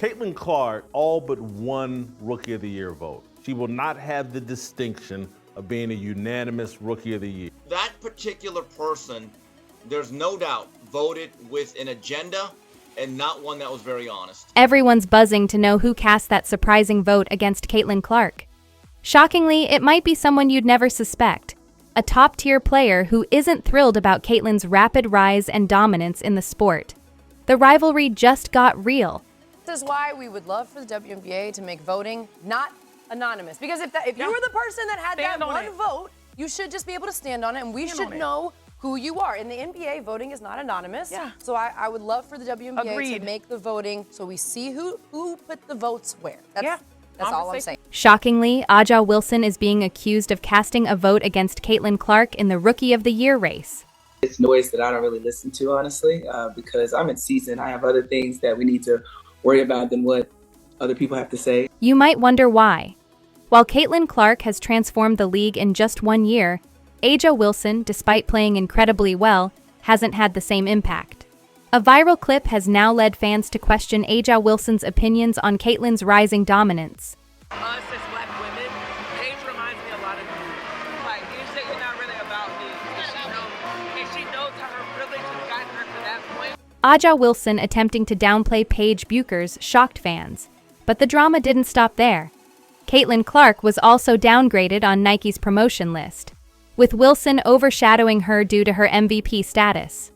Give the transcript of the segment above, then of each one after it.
Caitlin Clark all but won Rookie of the Year vote. She will not have the distinction of being a unanimous Rookie of the Year. That particular person, there's no doubt, voted with an agenda and not one that was very honest. Everyone's buzzing to know who cast that surprising vote against Caitlin Clark. Shockingly, it might be someone you'd never suspect. A top-tier player who isn't thrilled about Caitlin's rapid rise and dominance in the sport. The rivalry just got real. This is why we would love for the WNBA to make voting not anonymous. Because if you were the person that had that one vote, you should just be able to stand on it, and we should know who you are. In the NBA, voting is not anonymous. Yeah. So I would love for the WNBA to make the voting so we see who put the votes where. That's all I'm saying. Shockingly, Aja Wilson is being accused of casting a vote against Caitlin Clark in the Rookie of the Year race. It's noise that I don't really listen to, honestly, because I'm in season. I have other things that we need to worry about than what other people have to say. You might wonder why. While Caitlin Clark has transformed the league in just 1 year, Aja Wilson, despite playing incredibly well, hasn't had the same impact. A viral clip has now led fans to question Aja Wilson's opinions on Caitlin's rising dominance. Us as black women, Paige reminds me a lot of you. Like, you say you're not really about me. And she knows how her privilege has gotten her to that point. Aja Wilson attempting to downplay Paige Bueckers shocked fans. But the drama didn't stop there. Caitlin Clark was also downgraded on Nike's promotion list, with Wilson overshadowing her due to her MVP status.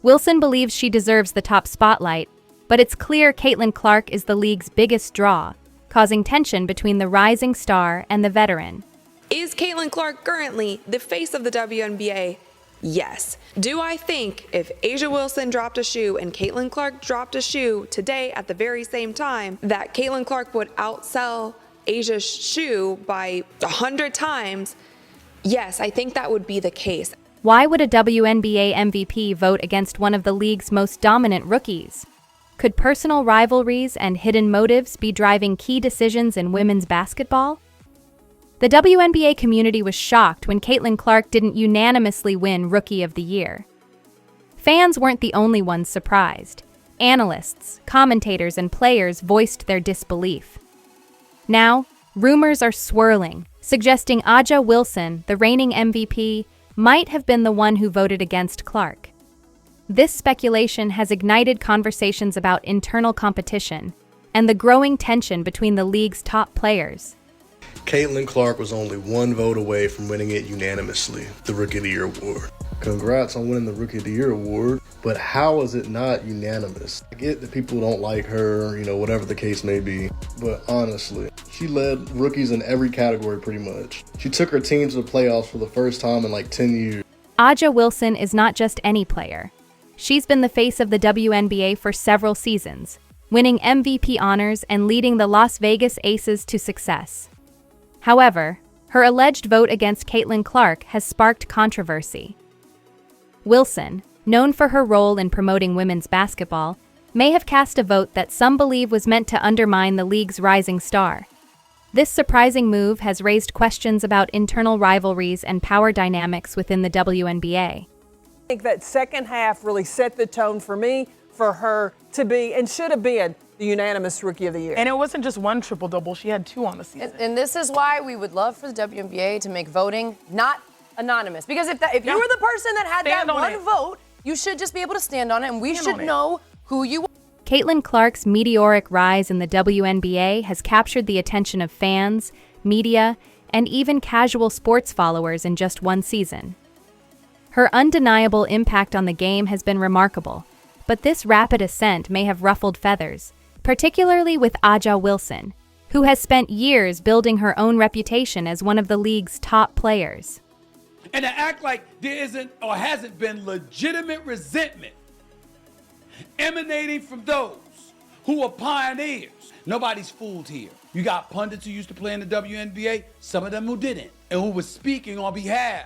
Wilson believes she deserves the top spotlight, but it's clear Caitlin Clark is the league's biggest draw, causing tension between the rising star and the veteran. Is Caitlin Clark currently the face of the WNBA? Yes. Do I think if Aja Wilson dropped a shoe and Caitlin Clark dropped a shoe today at the very same time, that Caitlin Clark would outsell Aja's shoe by 100 times? Yes, I think that would be the case. Why would a WNBA MVP vote against one of the league's most dominant rookies? Could personal rivalries and hidden motives be driving key decisions in women's basketball? The WNBA community was shocked when Caitlin Clark didn't unanimously win Rookie of the Year. Fans weren't the only ones surprised. Analysts, commentators, and players voiced their disbelief. Now, rumors are swirling, suggesting Aja Wilson, the reigning MVP, might have been the one who voted against Clark. This speculation has ignited conversations about internal competition and the growing tension between the league's top players. Caitlin Clark was only one vote away from winning it unanimously, the Rookie of the Year award. Congrats on winning the Rookie of the Year award, but how is it not unanimous? I get that people don't like her, whatever the case may be, but honestly, she led rookies in every category pretty much. She took her team to the playoffs for the first time in like 10 years. Aja Wilson is not just any player. She's been the face of the WNBA for several seasons, winning MVP honors and leading the Las Vegas Aces to success. However, her alleged vote against Caitlin Clark has sparked controversy. Wilson, known for her role in promoting women's basketball, may have cast a vote that some believe was meant to undermine the league's rising star. This surprising move has raised questions about internal rivalries and power dynamics within the WNBA. I think that second half really set the tone for me, for her to be, and should have been, the unanimous Rookie of the Year. And it wasn't just one triple-double. She had 2 on the season. And this is why we would love for the WNBA to make voting not anonymous. Because if you were the person that had that one vote, you should just be able to stand on it, and we should know who you are. Caitlin Clark's meteoric rise in the WNBA has captured the attention of fans, media, and even casual sports followers in just 1 season. Her undeniable impact on the game has been remarkable, but this rapid ascent may have ruffled feathers, particularly with Aja Wilson, who has spent years building her own reputation as one of the league's top players. And to act like there isn't or hasn't been legitimate resentment emanating from those who are pioneers. Nobody's fooled here. You got pundits who used to play in the WNBA, some of them who didn't, and who was speaking on behalf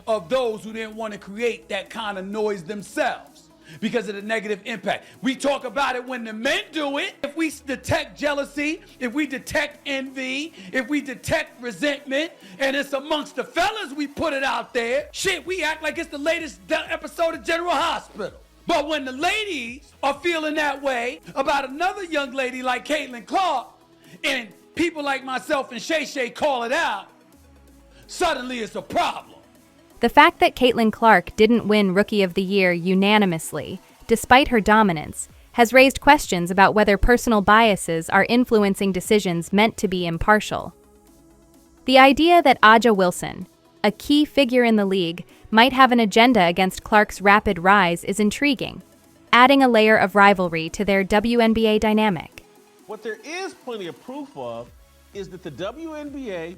of those who didn't want to create that kind of noise themselves because of the negative impact. We talk about it when the men do it. If we detect jealousy, if we detect envy, if we detect resentment, and it's amongst the fellas, we put it out there. Shit, we act like it's the latest episode of General Hospital. But when the ladies are feeling that way about another young lady like Caitlin Clark, and people like myself and Shay Shay call it out, suddenly it's a problem. The fact that Caitlin Clark didn't win Rookie of the Year unanimously, despite her dominance, has raised questions about whether personal biases are influencing decisions meant to be impartial. The idea that A'ja Wilson, a key figure in the league, might have an agenda against Clark's rapid rise is intriguing, adding a layer of rivalry to their WNBA dynamic. What there is plenty of proof of is that the WNBA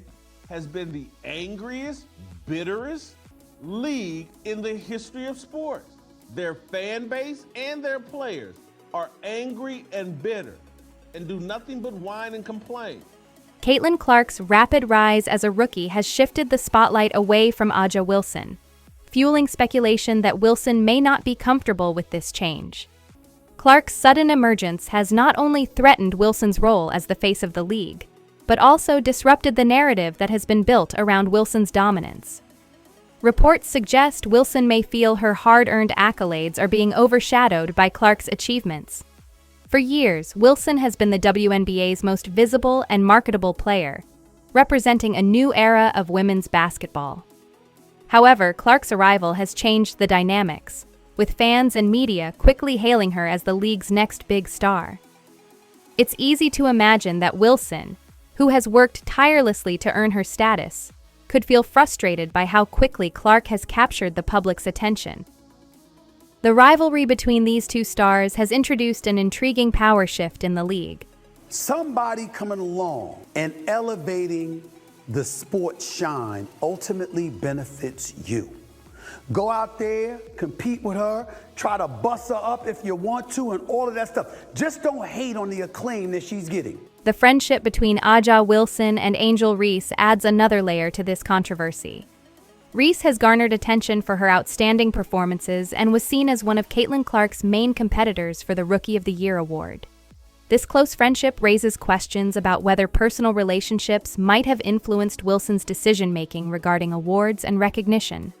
has been the angriest, bitterest league in the history of sports. Their fan base and their players are angry and bitter and do nothing but whine and complain. Caitlin Clark's rapid rise as a rookie has shifted the spotlight away from A'ja Wilson, fueling speculation that Wilson may not be comfortable with this change. Clark's sudden emergence has not only threatened Wilson's role as the face of the league, but also disrupted the narrative that has been built around Wilson's dominance. Reports suggest Wilson may feel her hard-earned accolades are being overshadowed by Clark's achievements. For years, Wilson has been the WNBA's most visible and marketable player, representing a new era of women's basketball. However, Clark's arrival has changed the dynamics, with fans and media quickly hailing her as the league's next big star. It's easy to imagine that Wilson, who has worked tirelessly to earn her status, could feel frustrated by how quickly Clark has captured the public's attention. The rivalry between these two stars has introduced an intriguing power shift in the league. Somebody coming along and elevating the sport's shine ultimately benefits you. Go out there, compete with her, try to bust her up if you want to, and all of that stuff. Just don't hate on the acclaim that she's getting. The friendship between A'ja Wilson and Angel Reese adds another layer to this controversy. Reese has garnered attention for her outstanding performances and was seen as one of Caitlin Clark's main competitors for the Rookie of the Year award. This close friendship raises questions about whether personal relationships might have influenced Wilson's decision-making regarding awards and recognition.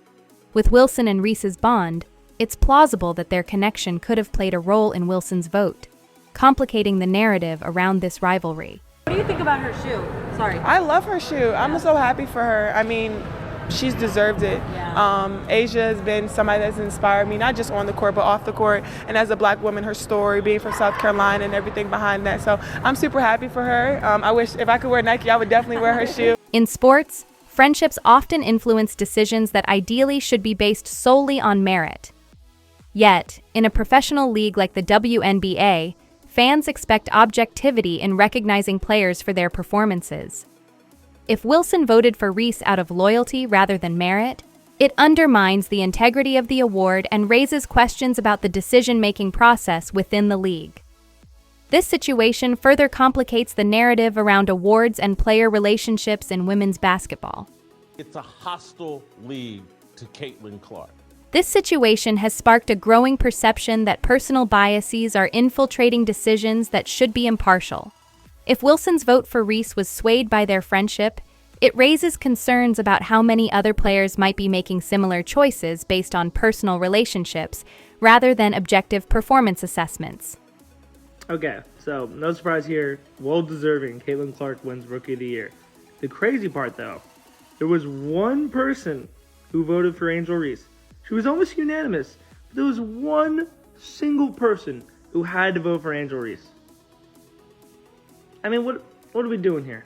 With Wilson and Reese's bond, it's plausible that their connection could have played a role in Wilson's vote, complicating the narrative around this rivalry. What do you think about her shoe? Sorry. I love her shoe. I'm so happy for her. I mean, she's deserved it. A'ja has been somebody that's inspired me, not just on the court, but off the court. And as a black woman, her story, being from South Carolina and everything behind that. So I'm super happy for her. I wish if I could wear Nike, I would definitely wear her shoe. In sports, friendships often influence decisions that ideally should be based solely on merit. Yet, in a professional league like the WNBA, fans expect objectivity in recognizing players for their performances. If Wilson voted for Reese out of loyalty rather than merit, it undermines the integrity of the award and raises questions about the decision-making process within the league. This situation further complicates the narrative around awards and player relationships in women's basketball. It's a hostile league to Caitlin Clark. This situation has sparked a growing perception that personal biases are infiltrating decisions that should be impartial. If Wilson's vote for Reese was swayed by their friendship, it raises concerns about how many other players might be making similar choices based on personal relationships rather than objective performance assessments. Okay, so no surprise here, well-deserving Caitlin Clark wins Rookie of the Year. The crazy part though, there was one person who voted for Angel Reese. She was almost unanimous, but there was one single person who had to vote for Angel Reese. I mean, what are we doing here?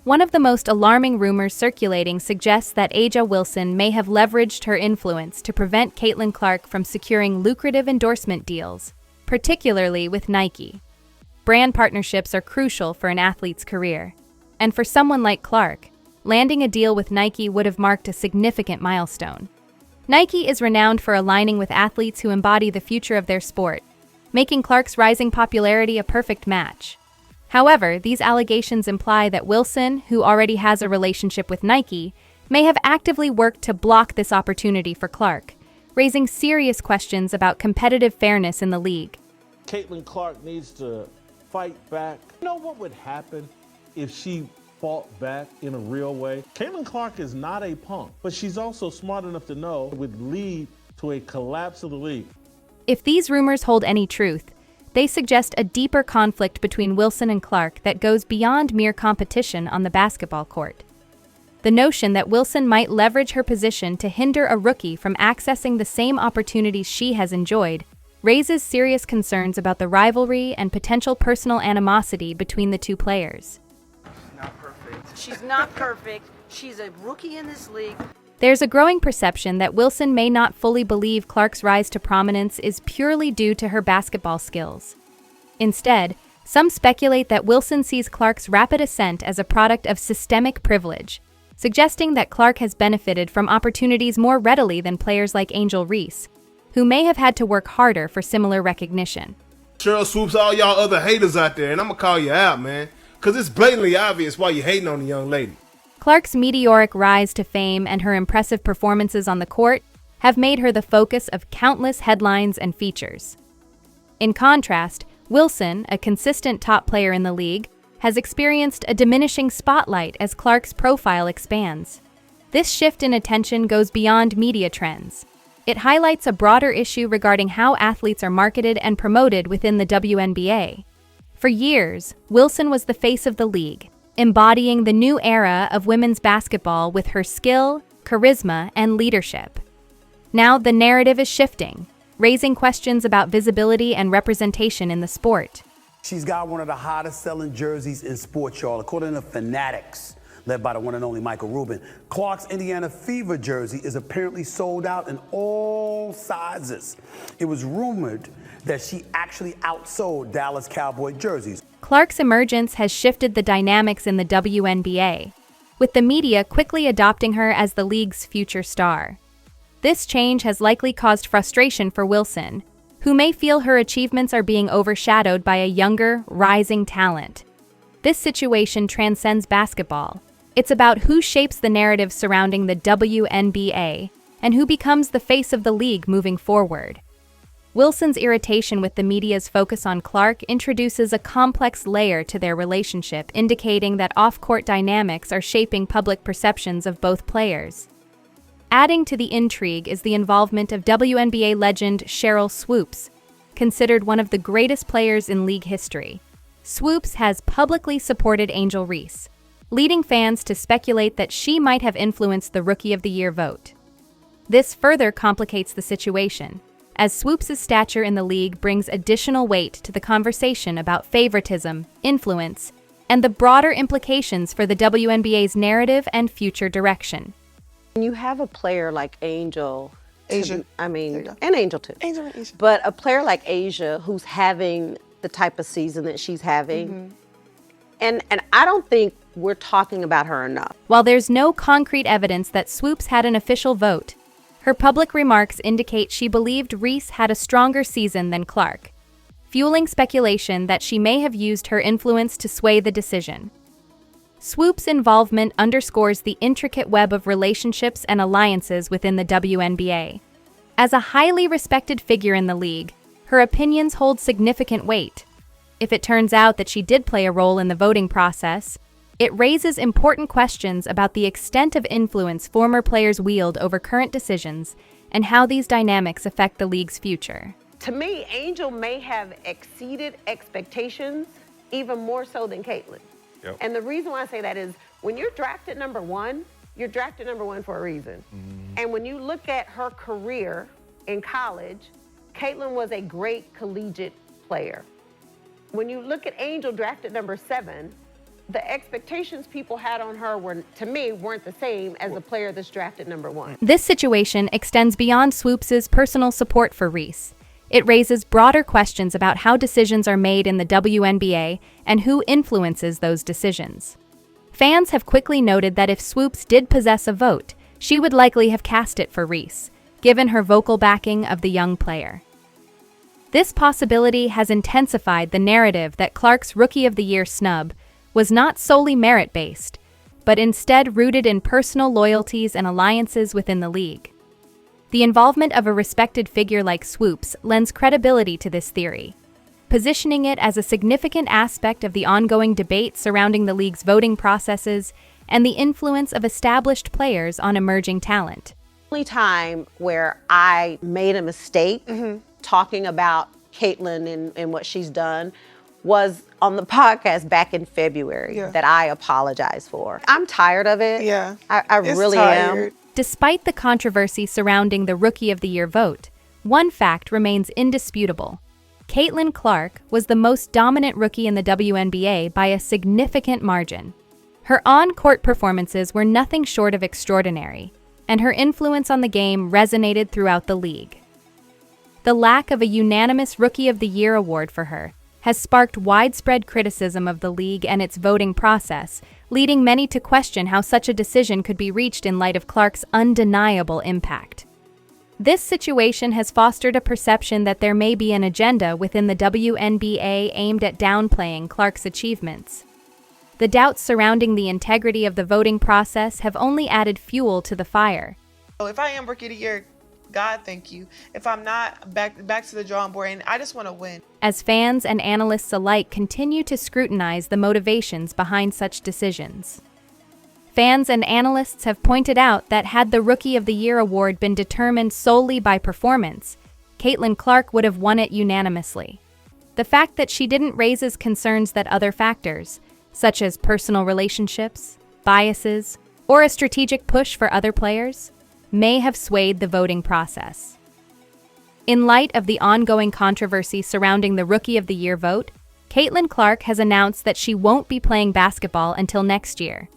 One of the most alarming rumors circulating suggests that A'ja Wilson may have leveraged her influence to prevent Caitlin Clark from securing lucrative endorsement deals, particularly with Nike. Brand partnerships are crucial for an athlete's career, and for someone like Clark, landing a deal with Nike would have marked a significant milestone. Nike is renowned for aligning with athletes who embody the future of their sport, making Clark's rising popularity a perfect match. However, these allegations imply that Wilson, who already has a relationship with Nike, may have actively worked to block this opportunity for Clark, raising serious questions about competitive fairness in the league. Caitlin Clark needs to fight back. You know what would happen if she fought back in a real way? Caitlin Clark is not a punk, but she's also smart enough to know it would lead to a collapse of the league. If these rumors hold any truth, they suggest a deeper conflict between Wilson and Clark that goes beyond mere competition on the basketball court. The notion that Wilson might leverage her position to hinder a rookie from accessing the same opportunities she has enjoyed raises serious concerns about the rivalry and potential personal animosity between the two players. She's not perfect. She's a rookie in this league. There's a growing perception that Wilson may not fully believe Clark's rise to prominence is purely due to her basketball skills. Instead, some speculate that Wilson sees Clark's rapid ascent as a product of systemic privilege, suggesting that Clark has benefited from opportunities more readily than players like Angel Reese, who may have had to work harder for similar recognition. Sheryl Swoops, all y'all other haters out there, and I'm gonna call you out, man, because it's blatantly obvious why you're hating on the young lady. Clark's meteoric rise to fame and her impressive performances on the court have made her the focus of countless headlines and features. In contrast, Wilson, a consistent top player in the league, has experienced a diminishing spotlight as Clark's profile expands. This shift in attention goes beyond media trends. It highlights a broader issue regarding how athletes are marketed and promoted within the WNBA. For years, Wilson was the face of the league, embodying the new era of women's basketball with her skill, charisma, and leadership. Now the narrative is shifting, raising questions about visibility and representation in the sport. She's got one of the hottest selling jerseys in sports, y'all, according to Fanatics, led by the one and only Michael Rubin. Clark's Indiana Fever jersey is apparently sold out in all sizes. It was rumored that she actually outsold Dallas Cowboy jerseys. Clark's emergence has shifted the dynamics in the WNBA, with the media quickly adopting her as the league's future star. This change has likely caused frustration for Wilson, who may feel her achievements are being overshadowed by a younger, rising talent. This situation transcends basketball. It's about who shapes the narrative surrounding the WNBA and who becomes the face of the league moving forward. Wilson's irritation with the media's focus on Clark introduces a complex layer to their relationship, indicating that off-court dynamics are shaping public perceptions of both players. Adding to the intrigue is the involvement of WNBA legend Sheryl Swoops, considered one of the greatest players in league history. Swoops has publicly supported Angel Reese, leading fans to speculate that she might have influenced the Rookie of the Year vote. This further complicates the situation, as Swoops' stature in the league brings additional weight to the conversation about favoritism, influence, and the broader implications for the WNBA's narrative and future direction. When you have a player like Angel, Asia. and Angel too. Angel and Asia. But a player like Asia who's having the type of season that she's having, and I don't think we're talking about her enough. While there's no concrete evidence that Swoops had an official vote, her public remarks indicate she believed Reese had a stronger season than Clark, fueling speculation that she may have used her influence to sway the decision. Swoops' involvement underscores the intricate web of relationships and alliances within the WNBA. As a highly respected figure in the league, her opinions hold significant weight. If it turns out that she did play a role in the voting process, it raises important questions about the extent of influence former players wield over current decisions and how these dynamics affect the league's future. To me, Angel may have exceeded expectations even more so than Caitlin. Yep. And the reason why I say that is when you're drafted number one, you're drafted number one for a reason. And when you look at her career in college, Caitlin was a great collegiate player. When you look at Angel drafted number 7, the expectations people had on her were, to me, weren't the same as a player that's drafted number 1. This situation extends beyond Swoops' personal support for Reese. It raises broader questions about how decisions are made in the WNBA and who influences those decisions. Fans have quickly noted that if Swoops did possess a vote, she would likely have cast it for Reese, given her vocal backing of the young player. This possibility has intensified the narrative that Clark's Rookie of the Year snub was not solely merit-based, but instead rooted in personal loyalties and alliances within the league. The involvement of a respected figure like Swoops lends credibility to this theory, positioning it as a significant aspect of the ongoing debate surrounding the league's voting processes and the influence of established players on emerging talent. The only time where I made a mistake talking about Caitlin and what she's done was on the podcast back in February that I apologize for. I'm tired of it. Yeah. I really am. Despite the controversy surrounding the Rookie of the Year vote, one fact remains indisputable. Caitlin Clark was the most dominant rookie in the WNBA by a significant margin. Her on-court performances were nothing short of extraordinary, and her influence on the game resonated throughout the league. The lack of a unanimous Rookie of the Year award for her has sparked widespread criticism of the league and its voting process, leading many to question how such a decision could be reached in light of Clark's undeniable impact. This situation has fostered a perception that there may be an agenda within the WNBA aimed at downplaying Clark's achievements. The doubts surrounding the integrity of the voting process have only added fuel to the fire. If I am Rookie of the Year, God, thank you. If I'm not, back to the drawing board, and I just want to win. As fans and analysts alike continue to scrutinize the motivations behind such decisions. Fans and analysts have pointed out that had the Rookie of the Year award been determined solely by performance, Caitlin Clark would have won it unanimously. The fact that she didn't raises concerns that other factors, such as personal relationships, biases, or a strategic push for other players, may have swayed the voting process. In light of the ongoing controversy surrounding the Rookie of the Year vote, Caitlin Clark has announced that she won't be playing basketball until next year.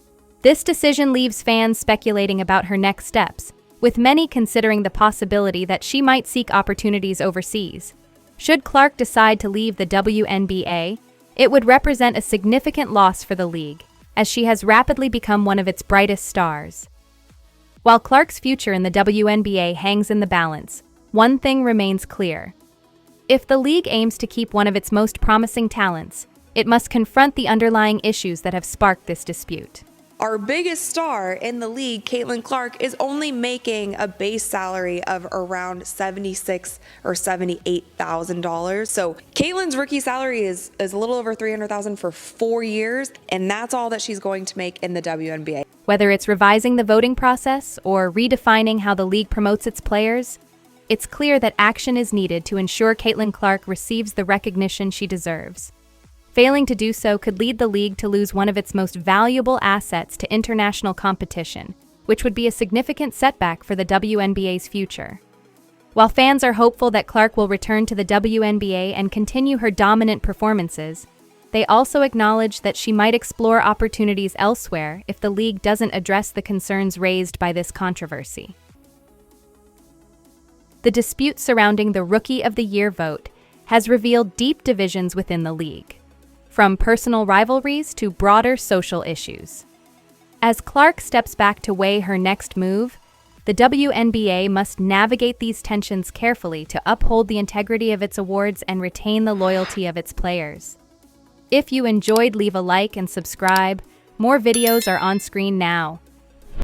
This decision leaves fans speculating about her next steps, with many considering the possibility that she might seek opportunities overseas. Should Clark decide to leave the WNBA, it would represent a significant loss for the league, as she has rapidly become one of its brightest stars. While Clark's future in the WNBA hangs in the balance, one thing remains clear. If the league aims to keep one of its most promising talents, it must confront the underlying issues that have sparked this dispute. Our biggest star in the league, Caitlin Clark, is only making a base salary of around $76,000 or $78,000. So Caitlin's rookie salary is a little over $300,000 for 4 years, and that's all that she's going to make in the WNBA. Whether it's revising the voting process or redefining how the league promotes its players, it's clear that action is needed to ensure Caitlin Clark receives the recognition she deserves. Failing to do so could lead the league to lose one of its most valuable assets to international competition, which would be a significant setback for the WNBA's future. While fans are hopeful that Clark will return to the WNBA and continue her dominant performances, they also acknowledge that she might explore opportunities elsewhere if the league doesn't address the concerns raised by this controversy. The dispute surrounding the Rookie of the Year vote has revealed deep divisions within the league, from personal rivalries to broader social issues. As Clark steps back to weigh her next move, the WNBA must navigate these tensions carefully to uphold the integrity of its awards and retain the loyalty of its players. If you enjoyed, leave a like and subscribe. More videos are on screen now.